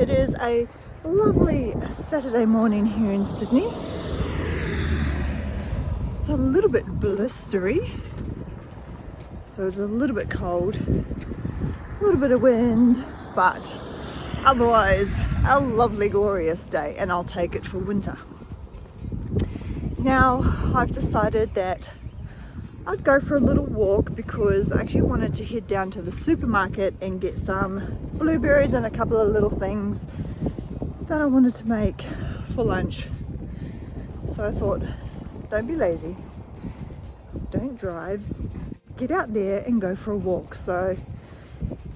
It is a lovely Saturday morning here in Sydney. It's a little bit blistery, so it's a little bit cold, a little bit of wind, but otherwise a lovely glorious day, and I'll take it for winter. Now I've decided that I'd go for a little walk because I actually wanted to head down to the supermarket and get some blueberries and a couple of little things that I wanted to make for lunch. So I thought, don't be lazy, don't drive, get out there and go for a walk. So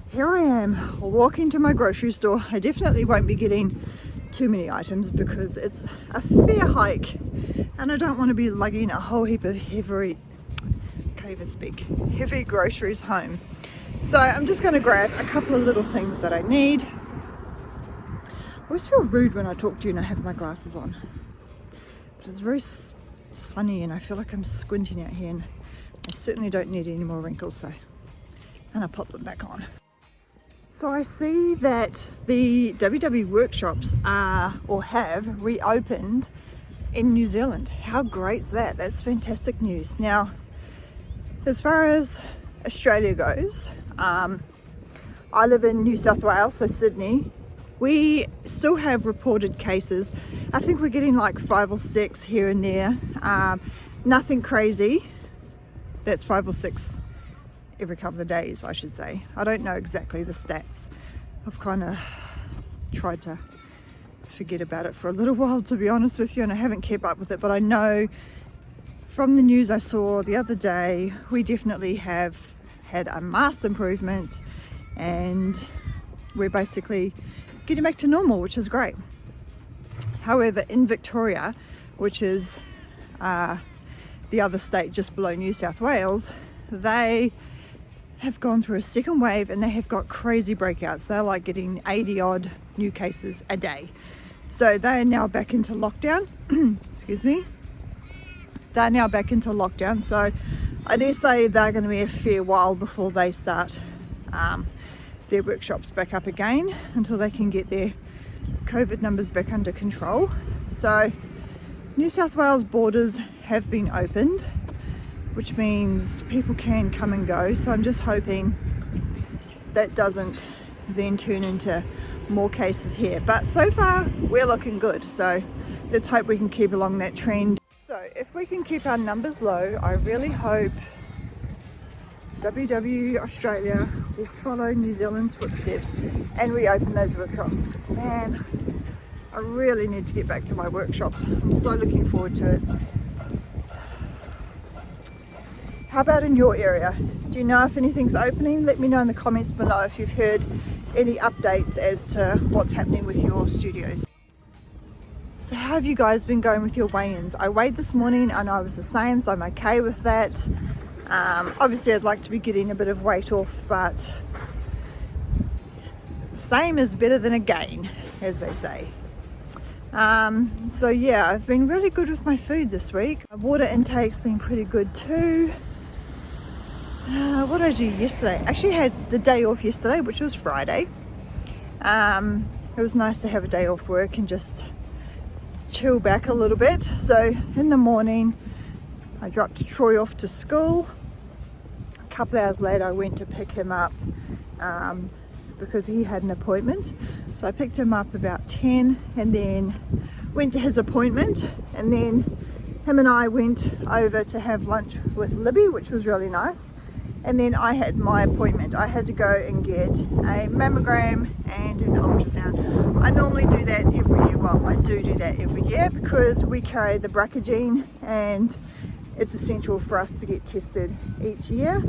here I am walking to my grocery store. I definitely won't be getting too many items because it's a fair hike and I don't want to be lugging a whole heap of heavy groceries home. So I'm just going to grab a couple of little things that I need. I always feel rude when I talk to you and I have my glasses on, but it's very sunny and I feel like I'm squinting out here, and I certainly don't need any more wrinkles, and I pop them back on. So I see that the WW workshops are or have reopened in New Zealand. How great is that? That's fantastic news. Now, as far as Australia goes, I live in New South Wales, so Sydney. We still have reported cases. I think we're getting like 5 or 6 here and there. Nothing crazy. That's 5 or 6 every couple of days, I should say. I don't know exactly the stats. I've kind of tried to forget about it for a little while, to be honest with you, and I haven't kept up with it, but I know from the news I saw the other day, we definitely have had a mass improvement and we're basically getting back to normal, which is great. However, in Victoria, which is the other state just below New South Wales, they have gone through a second wave and they have got crazy breakouts. They're like getting 80 odd new cases a day. So they are now back into lockdown. Excuse me. They're now back into lockdown, so I dare say they're going to be a fair while before they start their workshops back up again, until they can get their COVID numbers back under control. So New South Wales borders have been opened, which means people can come and go. So I'm just hoping that doesn't then turn into more cases here. But so far we're looking good, so let's hope we can keep along that trend. So if we can keep our numbers low, I really hope WW Australia will follow New Zealand's footsteps and reopen those workshops, because man, I really need to get back to my workshops. I'm so looking forward to it. How about in your area? Do you know if anything's opening? Let me know in the comments below if you've heard any updates as to what's happening with your studios. So how have you guys been going with your weigh-ins? I weighed this morning and I was the same, so I'm okay with that. Obviously I'd like to be getting a bit of weight off, but the same is better than a gain, as they say. So yeah, I've been really good with my food this week. My water intake's been pretty good too. What did I do yesterday? Actually had the day off yesterday, which was Friday. It was nice to have a day off work and just chill back a little bit. So in the morning I dropped Troy off to school. A couple hours later I went to pick him up because he had an appointment. So I picked him up about 10 and then went to his appointment, and then him and I went over to have lunch with Libby, which was really nice. And then I had my appointment. I had to go and get a mammogram and an ultrasound. I normally do that every year. Well, I do that every year because we carry the BRCA gene and it's essential for us to get tested each year.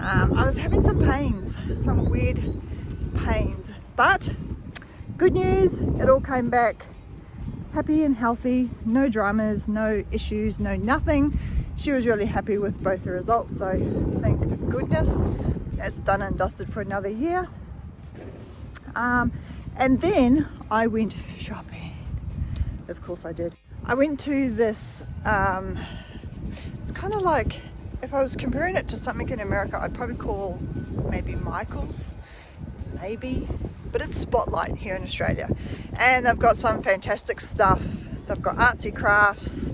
I was having some pains, some weird pains, but good news, it all came back happy and healthy, no dramas, no issues, no nothing. She was really happy with both the results, so thank goodness that's done and dusted for another year. And then I went shopping. Of course I did. I went to this, it's kind of like, if I was comparing it to something in America, I'd probably call maybe Michael's. maybe, but it's Spotlight here in Australia, and they've got some fantastic stuff. They've got artsy crafts,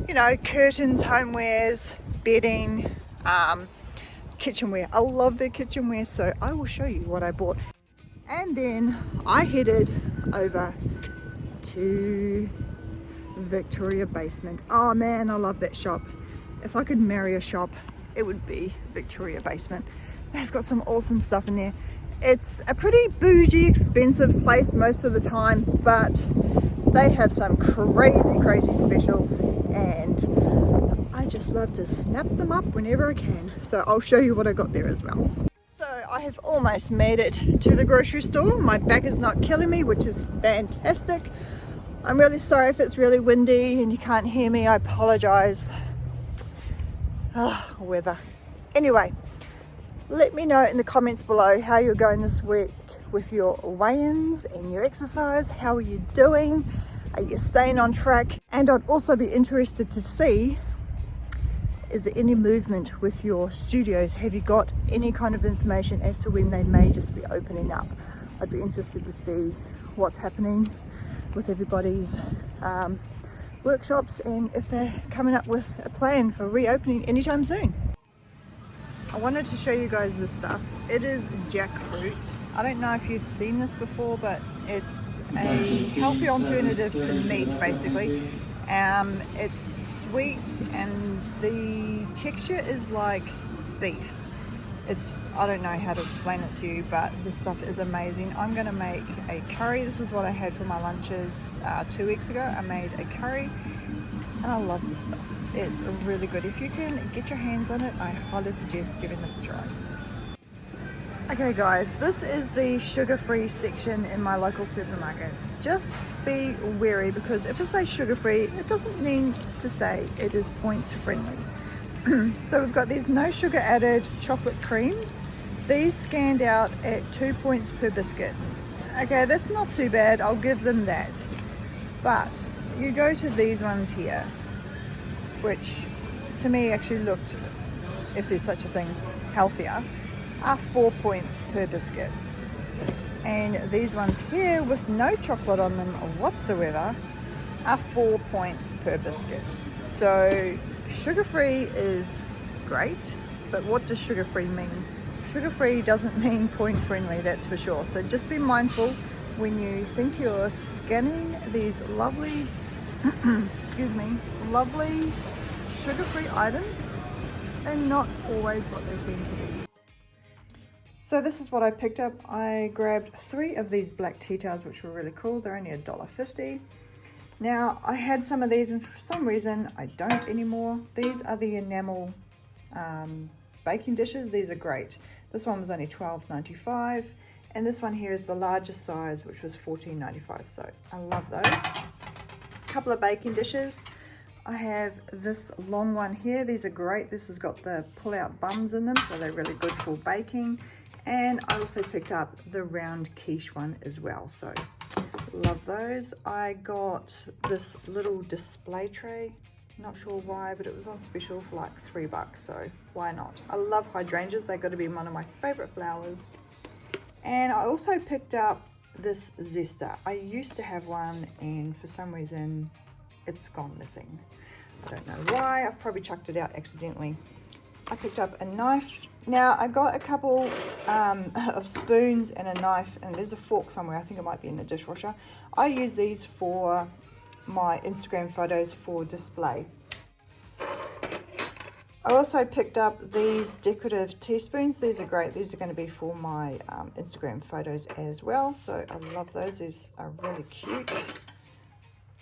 you know, curtains, homewares, bedding, kitchenware. I love their kitchenware, so I will show you what I bought. And then I headed over to Victoria Basement. Oh man, I love that shop. If I could marry a shop, it would be Victoria Basement. They've got some awesome stuff in there. It's a pretty bougie, expensive place most of the time, but they have some crazy specials, and I just love to snap them up whenever I can. So I'll show you what I got there as well. So I have almost made it to the grocery store. My back is not killing me, which is fantastic. I'm really sorry if it's really windy and you can't hear me. I apologize. Weather. Anyway, let me know in the comments below how you're going this week with your weigh-ins and your exercise. How are you doing? Are you staying on track? And I'd also be interested to see, is there any movement with your studios? Have you got any kind of information as to when they may just be opening up? I'd be interested to see what's happening with everybody's workshops, and if they're coming up with a plan for reopening anytime soon. I wanted to show you guys this stuff. It is jackfruit. I don't know if you've seen this before, but it's a healthy alternative to meat basically. It's sweet and the texture is like beef. I don't know how to explain it to you, but this stuff is amazing. I'm going to make a curry. This is what I had for my lunches 2 weeks ago. I made a curry and I love this stuff. It's really good. If you can get your hands on it, I highly suggest giving this a try. Okay guys, this is the sugar-free section in my local supermarket. Just be wary, because if it says sugar-free, it doesn't mean to say it is points friendly. So we've got these no sugar added chocolate creams. These scanned out at 2 points per biscuit. Okay, that's not too bad, I'll give them that. But you go to these ones here, which to me actually looked, if there's such a thing, healthier, are 4 points per biscuit. And these ones here with no chocolate on them whatsoever are 4 points per biscuit. So sugar-free is great, but what does sugar-free mean? Sugar-free doesn't mean point-friendly, that's for sure. So just be mindful when you think you're scanning these lovely, excuse me, lovely sugar-free items, and not always what they seem to be. So this is what I picked up. I grabbed 3 of these black tea towels, which were really cool. They're only $1.50. Now, I had some of these and for some reason I don't anymore. These are the Enamel baking dishes. These are great. This one was only $12.95, and this one here is the largest size, which was $14.95. So I love those. A couple of baking dishes. I have this long one here. These are great. This has got the pull-out bums in them, so they're really good for baking. And I also picked up the round quiche one as well, so love those. I got this little display tray, not sure why, but it was on special for like $3, so why not? I love hydrangeas, they've got to be one of my favorite flowers. And I also picked up this zester. I used to have one and for some reason it's gone missing. I don't know why, I've probably chucked it out accidentally. I picked up a knife. Now I got a couple of spoons and a knife, and there's a fork somewhere. I think it might be in the dishwasher. I use these for my Instagram photos for display. I also picked up these decorative teaspoons. These are great. These are going to be for my Instagram photos as well. So I love those. These are really cute.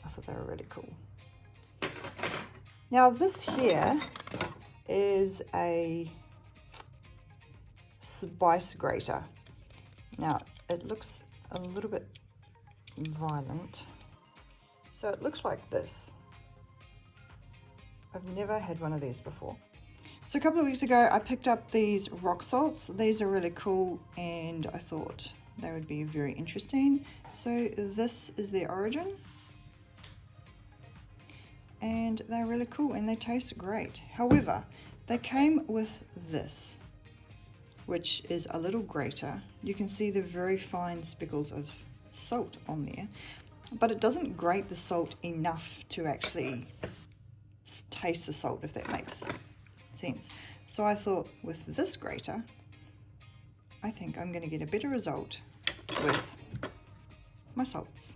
I thought they were really cool. Now this here is a spice grater. Now it looks a little bit violent. So it looks like this. I've never had one of these before. So a couple of weeks ago I picked up these rock salts. These are really cool and I thought they would be very interesting. So this is their origin. And they're really cool and they taste great. However, they came with this, which is a little grater. You can see the very fine speckles of salt on there, but it doesn't grate the salt enough to actually taste the salt, if that makes sense. So I thought with this grater, I think I'm going to get a better result with my salts.